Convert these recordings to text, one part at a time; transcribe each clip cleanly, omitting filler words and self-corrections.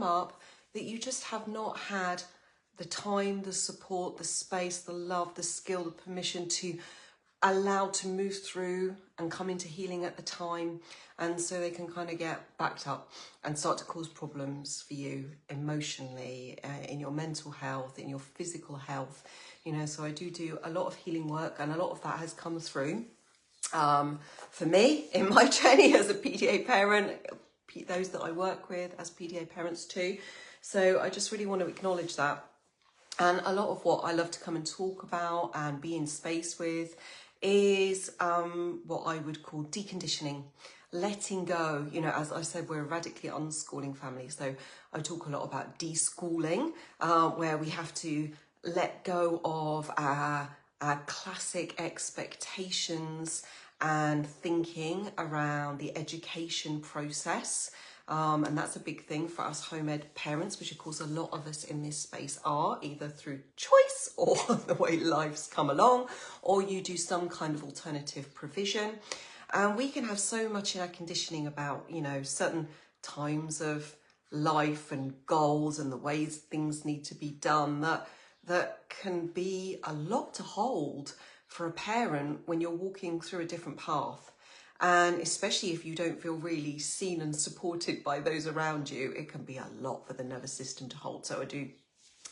up that you just have not had the time, the support, the space, the love, the skill, the permission to allow to move through and come into healing at the time, and so they can kind of get backed up and start to cause problems for you emotionally, in your mental health, in your physical health, you know. So I do a lot of healing work, and a lot of that has come through for me in my journey as a PDA parent, those that I work with as PDA parents too. So I just really want to acknowledge that. And a lot of what I love to come and talk about and be in space with is what I would call deconditioning, letting go. You know, as I said, we're a radically unschooling family. So I talk a lot about deschooling, where we have to let go of our classic expectations and thinking around the education process. And that's a big thing for us home ed parents, which of course a lot of us in this space are, either through choice or the way life's come along, or you do some kind of alternative provision. And we can have so much in our conditioning about, you know, certain times of life and goals and the ways things need to be done that can be a lot to hold for a parent when you're walking through a different path. And especially if you don't feel really seen and supported by those around you, it can be a lot for the nervous system to hold. So I do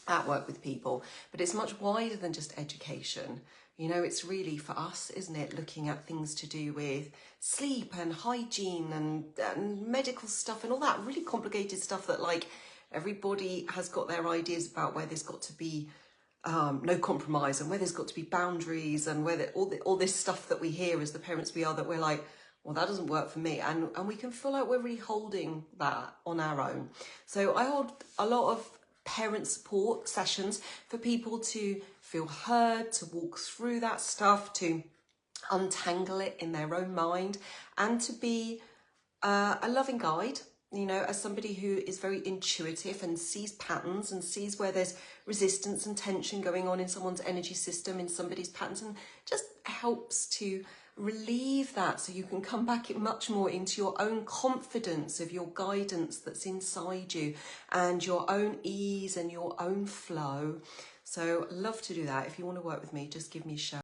that work with people, but it's much wider than just education. You know, it's really for us, isn't it, looking at things to do with sleep and hygiene and medical stuff and all that really complicated stuff that, like, everybody has got their ideas about where there's got to be no compromise and where there's got to be boundaries, and where all this stuff that we hear as the parents we are, that we're like, well, that doesn't work for me. And we can feel like we're really holding that on our own. So I hold a lot of parent support sessions for people to feel heard, to walk through that stuff, to untangle it in their own mind, and to be a loving guide, you know, as somebody who is very intuitive and sees patterns and sees where there's resistance and tension going on in someone's energy system, in somebody's patterns, and just helps to relieve that so you can come back much more into your own confidence of your guidance that's inside you and your own ease and your own flow. So love to do that. If you want to work with me, just give me a shout.